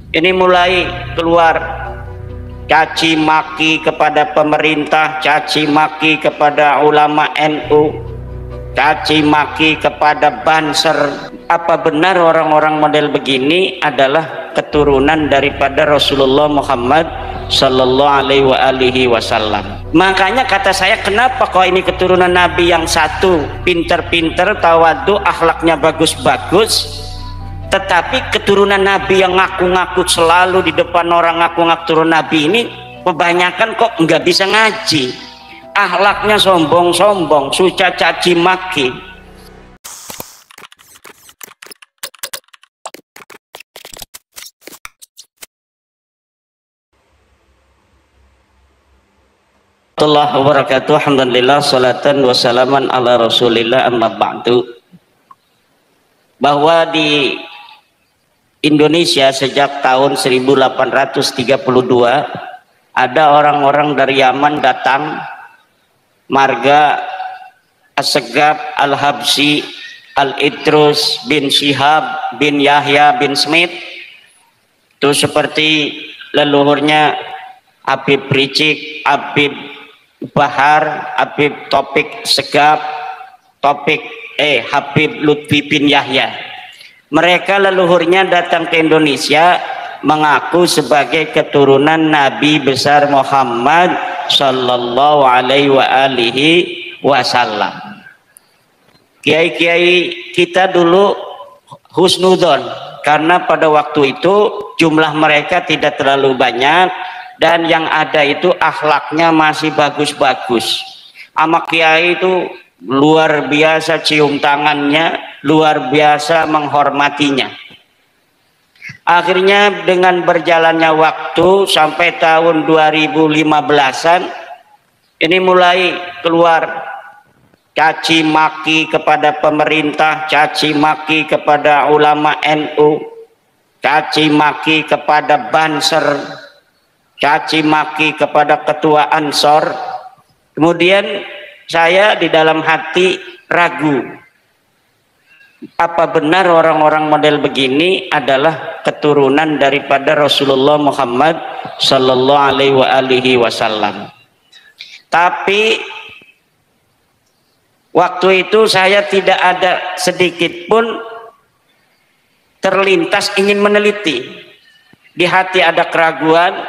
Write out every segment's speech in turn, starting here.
Ini mulai keluar caci maki kepada pemerintah, caci maki kepada ulama NU, caci maki kepada Banser. Apa benar orang-orang model begini adalah keturunan daripada Rasulullah Muhammad sallallahu alaihi wasallam? Makanya kata saya, kenapa kok ini keturunan Nabi yang satu pinter-pinter, tawadu, akhlaknya bagus-bagus, tetapi keturunan Nabi yang ngaku-ngaku selalu di depan orang ngaku-ngaku turun Nabi ini kebanyakan kok nggak bisa ngaji, akhlaknya sombong-sombong, suka caci maki. Warahmatullahi wabarakatuh. Alhamdulillah, salatan wassalaman ala rasulillah, amma ba'du. Bahwa di Indonesia sejak tahun 1832 ada orang-orang dari Yaman datang, marga As-Segaf Al-Habsyi Al-Idrus bin Syihab bin Yahya bin Smith, itu seperti leluhurnya Habib Rizik, Habib Bahar, Habib Topik Segaf, Habib Lutfi bin Yahya. Mereka leluhurnya datang ke Indonesia mengaku sebagai keturunan Nabi besar Muhammad sallallahu alaihi wasallam. Kiai-kiai kita dulu husnudon, karena pada waktu itu jumlah mereka tidak terlalu banyak dan yang ada itu akhlaknya masih bagus-bagus. Ama kiai itu luar biasa cium tangannya, luar biasa menghormatinya. Akhirnya dengan berjalannya waktu sampai tahun 2015-an ini mulai keluar caci maki kepada pemerintah, caci maki kepada ulama NU, caci maki kepada Banser, caci maki kepada ketua Ansor. Kemudian saya di dalam hati ragu, apa benar orang-orang model begini adalah keturunan daripada Rasulullah Muhammad sallallahu alaihi wasallam. Tapi waktu itu saya tidak ada sedikit pun terlintas ingin meneliti. Di hati ada keraguan,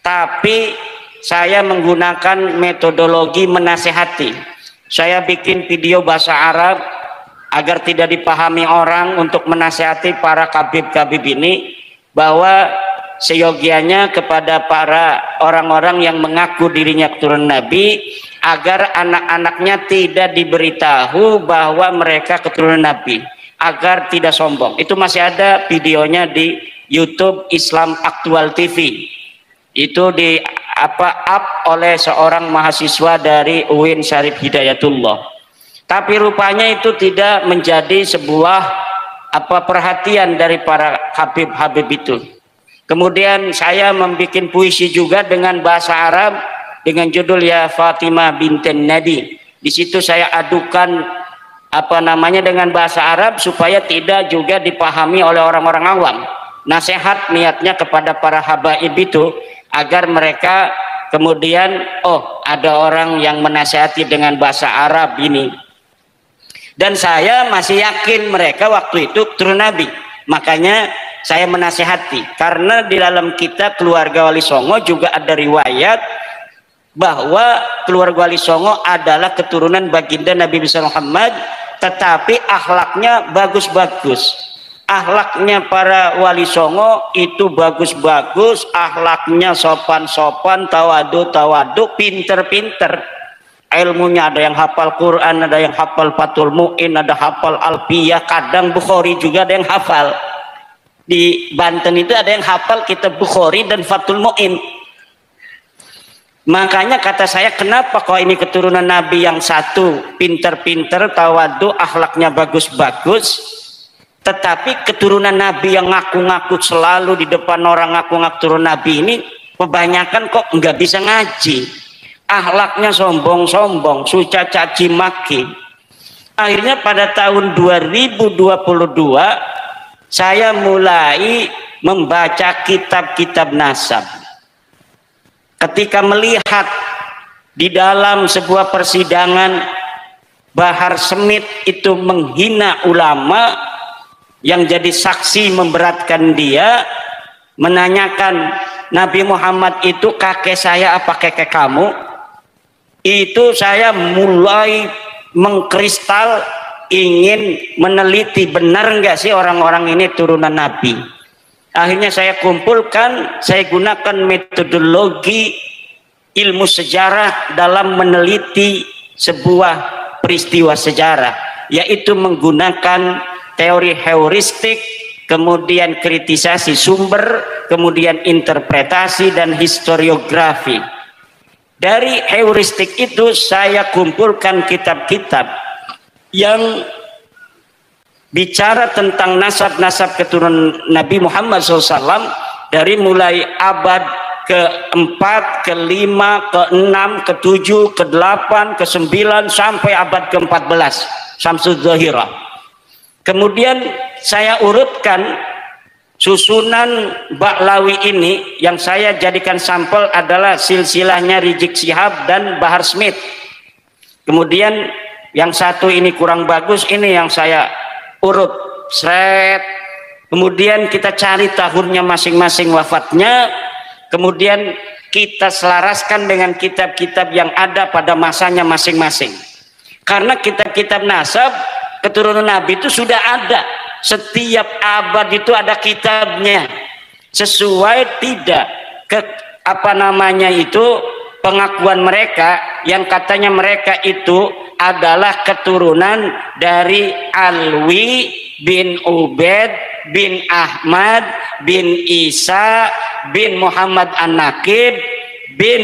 tapi saya menggunakan metodologi menasehati. Saya bikin video bahasa Arab agar tidak dipahami orang, untuk menasehati para kabib-kabib ini bahwa seyogianya kepada para orang-orang yang mengaku dirinya keturunan Nabi, agar anak-anaknya tidak diberitahu bahwa mereka keturunan Nabi, agar tidak sombong. Itu masih ada videonya di YouTube Islam Aktual TV. Itu di up oleh seorang mahasiswa dari UIN Syarif Hidayatullah. Tapi rupanya itu tidak menjadi sebuah perhatian dari para habib-habib itu. Kemudian saya membuat puisi juga dengan bahasa Arab dengan judul Ya Fatimah binten Nabi. Di situ saya adukan dengan bahasa Arab supaya tidak juga dipahami oleh orang-orang awam. Nasihat niatnya kepada para habaib itu agar mereka kemudian ada orang yang menasihati dengan bahasa Arab ini. Dan saya masih yakin mereka waktu itu keturunan Nabi. Makanya saya menasihati, karena di dalam kitab keluarga Wali Songo juga ada riwayat bahwa keluarga Wali Songo adalah keturunan baginda Nabi besar Muhammad, tetapi akhlaknya bagus-bagus. Akhlaknya para Wali Songo itu bagus-bagus, akhlaknya sopan-sopan, tawadu, pinter-pinter. Ilmunya ada yang hafal Quran, ada yang hafal Fathul Mu'in, ada hafal Alfiyah, kadang Bukhari juga ada yang hafal. Di Banten itu ada yang hafal kitab Bukhari dan Fathul Mu'in. Makanya kata saya, kenapa kok ini keturunan Nabi yang satu pinter-pinter, tawadu, akhlaknya bagus-bagus, tetapi keturunan Nabi yang ngaku-ngaku selalu di depan orang ngaku-ngaku turun Nabi ini kebanyakan kok nggak bisa ngaji, akhlaknya sombong-sombong, suka caci maki. Akhirnya pada tahun 2022 saya mulai membaca kitab-kitab nasab. Ketika melihat di dalam sebuah persidangan Bahar Smith itu menghina ulama, yang jadi saksi memberatkan dia, menanyakan Nabi Muhammad itu kakek saya apa kakek kamu, itu saya mulai mengkristal, ingin meneliti benar nggak sih orang-orang ini turunan Nabi. Akhirnya saya kumpulkan, saya gunakan metodologi ilmu sejarah dalam meneliti sebuah peristiwa sejarah, yaitu menggunakan teori heuristik, kemudian kritisasi sumber, kemudian interpretasi dan historiografi. Dari heuristik itu saya kumpulkan kitab-kitab yang bicara tentang nasab-nasab keturunan Nabi Muhammad SAW, dari mulai abad ke-4, ke-5, ke-6, ke-7, ke-8, ke-9 sampai abad ke-14 Syamsul Zahirah. Kemudian saya urutkan susunan Ba'lawi ini, yang saya jadikan sampel adalah silsilahnya Rizik Syihab dan Bahar Smith. Kemudian yang satu ini kurang bagus, ini yang saya urut seret. Kemudian kita cari tahunnya masing-masing wafatnya, kemudian kita selaraskan dengan kitab-kitab yang ada pada masanya masing-masing. Karena kitab-kitab nasab keturunan Nabi itu sudah ada, setiap abad itu ada kitabnya, sesuai tidak ke pengakuan mereka yang katanya mereka itu adalah keturunan dari Alwi bin Ubaid bin Ahmad bin Isa bin Muhammad An-Naqib bin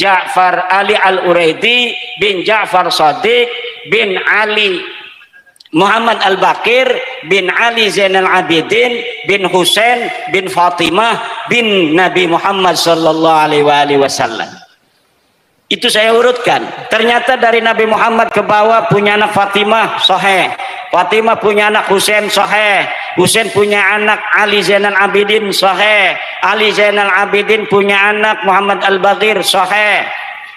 Ja'far Ali Al-Uraidi bin Ja'far Shadiq bin Ali Muhammad Al-Bakir bin Ali Zainal Abidin bin Husain bin Fatimah bin Nabi Muhammad sallallahu alaihi wasallam. Itu saya urutkan. Ternyata dari Nabi Muhammad ke bawah punya anak Fatimah, sahih. Fatimah punya anak Husain, sahih. Husain punya anak Ali Zainal Abidin, sahih. Ali Zainal Abidin punya anak Muhammad Al-Bakir, sahih.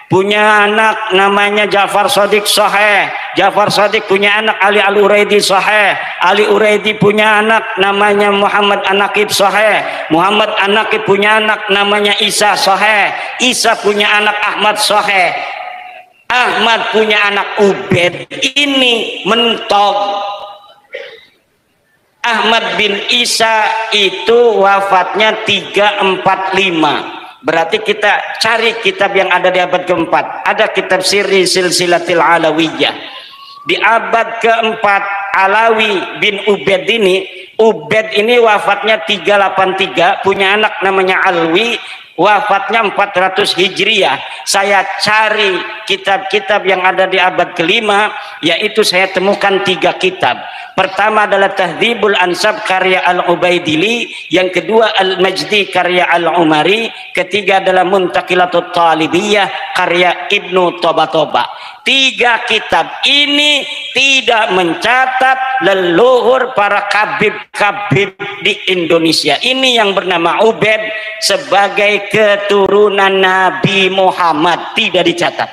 Punya anak namanya Ja'far Shadiq, sahih. Ja'far Shadiq punya anak Ali Al-Uraidi, sahih. Ali Uraidi punya anak namanya Muhammad An-Naqib, sahih. Muhammad An-Naqib punya anak namanya Isa, sahih. Isa punya anak Ahmad, sahih. Ahmad punya anak Ubaid. Ini mentok. Ahmad bin Isa itu wafatnya 345. Berarti kita cari kitab yang ada di abad keempat. Ada kitab Sirri Silsilatil Alawiyah. Di abad keempat, Alawi bin Ubaid ini wafatnya 383, punya anak namanya Alwi, wafatnya 400 Hijriah. Saya cari kitab-kitab yang ada di abad kelima, yaitu saya temukan 3 kitab. Pertama adalah Tahdzibul Ansab karya Al-Ubaidili, yang kedua Al-Majdi karya Al-Umari, ketiga adalah Muntaqilatut Talibiyah karya Ibnu Tobatoba. 3 kitab ini tidak mencatat leluhur para kabib-kabib di Indonesia ini yang bernama Ubaid sebagai keturunan Nabi Muhammad, tidak dicatat.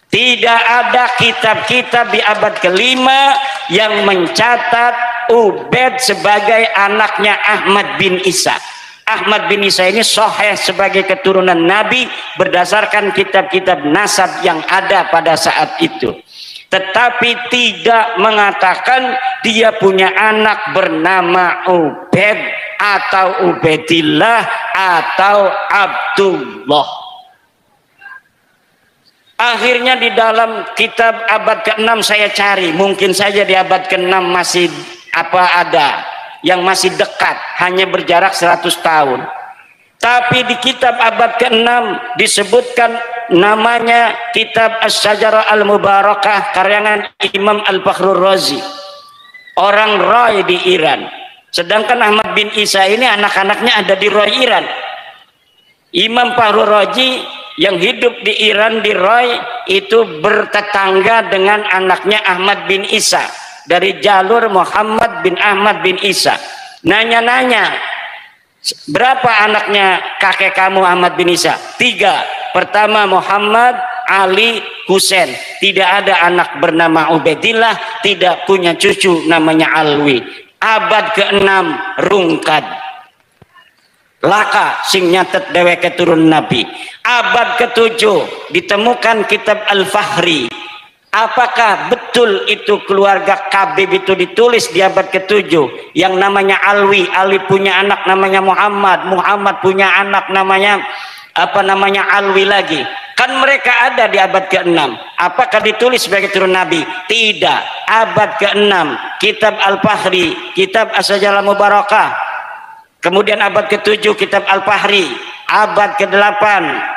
Tidak ada kitab-kitab di abad kelima yang mencatat Ubaid sebagai anaknya Ahmad bin Isa. Ahmad bin Isa ini sahih sebagai keturunan Nabi berdasarkan kitab-kitab nasab yang ada pada saat itu. Tetapi tidak mengatakan dia punya anak bernama Ubaid atau Ubaidillah atau Abdullah. Akhirnya di dalam kitab abad ke-6 saya cari, mungkin saja di abad ke-6 masih ada yang masih dekat, hanya berjarak 100 tahun. Tapi di kitab abad ke-6 disebutkan namanya kitab As-Syajarah Al-Mubarakah karangan Imam Al-Fakhrur Razi, orang Roy di Iran. Sedangkan Ahmad bin Isa ini anak-anaknya ada di Roy Iran. Imam Fakhrur Razi yang hidup di Iran di Roy itu bertetangga dengan anaknya Ahmad bin Isa dari jalur Muhammad bin Ahmad bin Isa. Nanya-nanya, berapa anaknya kakek kamu Ahmad bin Isa? 3. Pertama Muhammad, Ali, Husain. Tidak ada anak bernama Ubaidillah, tidak punya cucu namanya Alwi. Abad ke-6 rungkad. Laka sing nyatet dheweke turun Nabi. Abad ke-7 ditemukan kitab Al-Fahri. Apakah betul itu keluarga Kabib itu ditulis di abad ke-7 yang namanya Alwi, Ali punya anak namanya Muhammad, Muhammad punya anak namanya Alwi lagi. Kan mereka ada di abad ke-6. Apakah ditulis sebagai turun Nabi? Tidak. Abad ke-6 kitab Al-Fahri, kitab As-Sajalah Mubarakah. Kemudian abad ke-7 kitab Al-Fahri, abad ke-8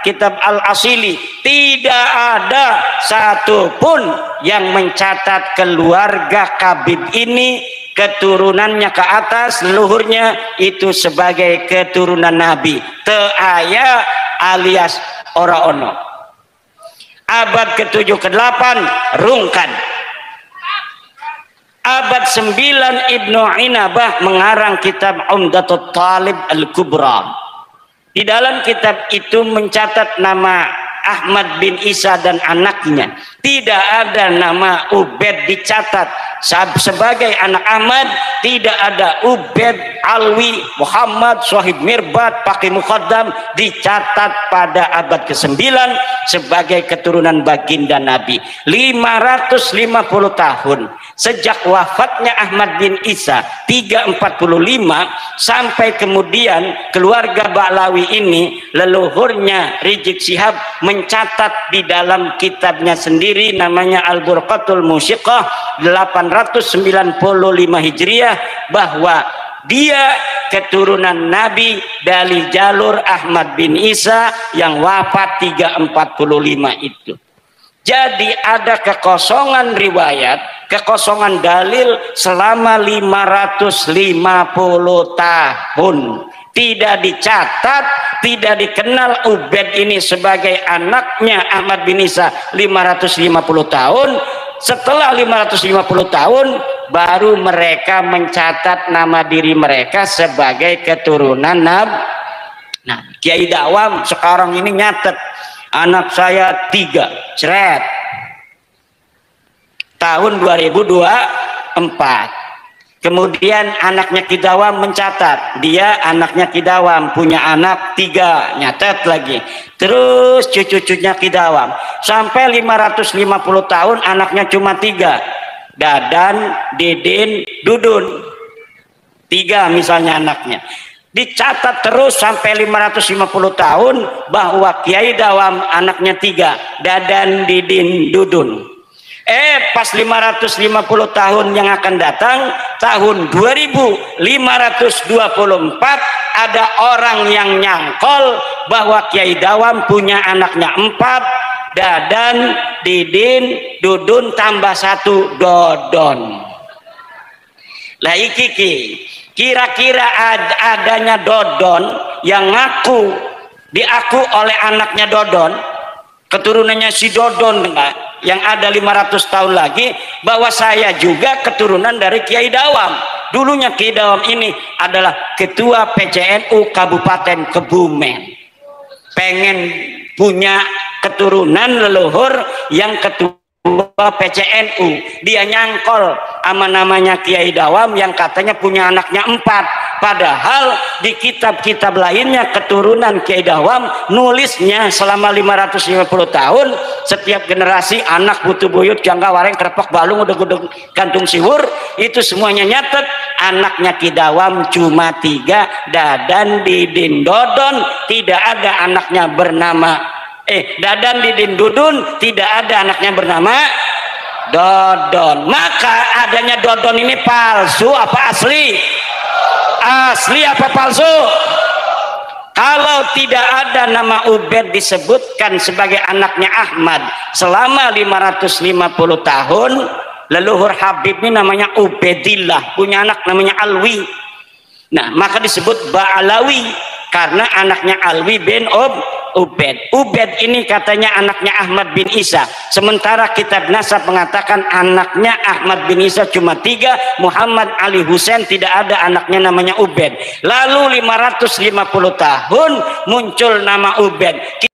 kitab Al-Asili. Tidak ada satupun yang mencatat keluarga Kabib ini keturunannya ke atas leluhurnya itu sebagai keturunan Nabi. Teu aya alias ora ono. Abad ke-7 ke-8 rungkan. Abad 9 Ibnu Inabah mengarang kitab Umdatut Talib Al-Kubra. Di dalam kitab itu mencatat nama Ahmad bin Isa dan anaknya. Tidak ada nama Ubaid dicatat sebagai anak Ahmad. Tidak ada Ubaid, Alwi, Muhammad, Sohib Mirbat, Paki Mukhaddam dicatat pada abad ke-9 sebagai keturunan baginda Nabi. 550 tahun sejak wafatnya Ahmad bin Isa 345 sampai kemudian keluarga Ba'lawi ini leluhurnya Rizik Syihab mencatat di dalam kitabnya sendiri namanya Al-Burqatul Musyiqah 895 Hijriah bahwa dia keturunan Nabi dari jalur Ahmad bin Isa yang wafat 345 itu. Jadi ada kekosongan riwayat, kekosongan dalil selama 550 tahun. Tidak dicatat, tidak dikenal Ubaid ini sebagai anaknya Ahmad bin Isa 550 tahun. Setelah 550 tahun baru mereka mencatat nama diri mereka sebagai keturunan Nabi. Nah, Kiai Dawam sekarang ini nyatet anak saya 3 ceret tahun 2024. Kemudian anaknya Ki Dawam mencatat dia anaknya Ki Dawam punya anak 3 nyatet lagi. Terus cucu-cucunya Ki Dawam sampai 550 tahun anaknya cuma 3. Dadan, Didin, Dudun. 3 misalnya anaknya. Dicatat terus sampai 550 tahun bahwa Kiai Dawam anaknya 3. Dadan, Didin, Dudun. Pas 550 tahun yang akan datang tahun 2524 ada orang yang nyangkol bahwa Kiai Dawam punya anaknya 4, Dadan, Didin, Dudun tambah 1 Dodon. Lah iki kira-kira adanya Dodon yang diaku oleh anaknya Dodon, keturunannya si Dodon enggak? Yang ada 500 tahun lagi bahwa saya juga keturunan dari Kiai Dawam. Dulunya Kiai Dawam ini adalah ketua PCNU Kabupaten Kebumen. Pengen punya keturunan leluhur yang ketua PCNU. Dia nyangkol sama namanya Kiai Dawam yang katanya punya anaknya 4. Padahal di kitab-kitab lainnya keturunan Kiai Dawam nulisnya selama 550 tahun setiap generasi anak butuh buyut jangka wareng kerepek balung udah gantung siwur itu semuanya nyatet anaknya Kiai Dawam cuma 3 Dadan, Didin, Dodon. Tidak ada anaknya bernama Dadan, Didin, Dudun. Tidak ada anaknya bernama Dodon. Maka adanya Dodon ini palsu apa asli? Asli apa palsu? Kalau tidak ada nama Ubaid disebutkan sebagai anaknya Ahmad selama 550 tahun, leluhur Habib ini namanya Ubaidillah, punya anak namanya Alwi. Nah, maka disebut Ba'alawi karena anaknya Alwi bin Ubed. Ubed ini katanya anaknya Ahmad bin Isa, sementara kitab nasab mengatakan anaknya Ahmad bin Isa cuma 3, Muhammad Ali Husain, tidak ada anaknya namanya Ubed. Lalu 550 tahun muncul nama Ubed.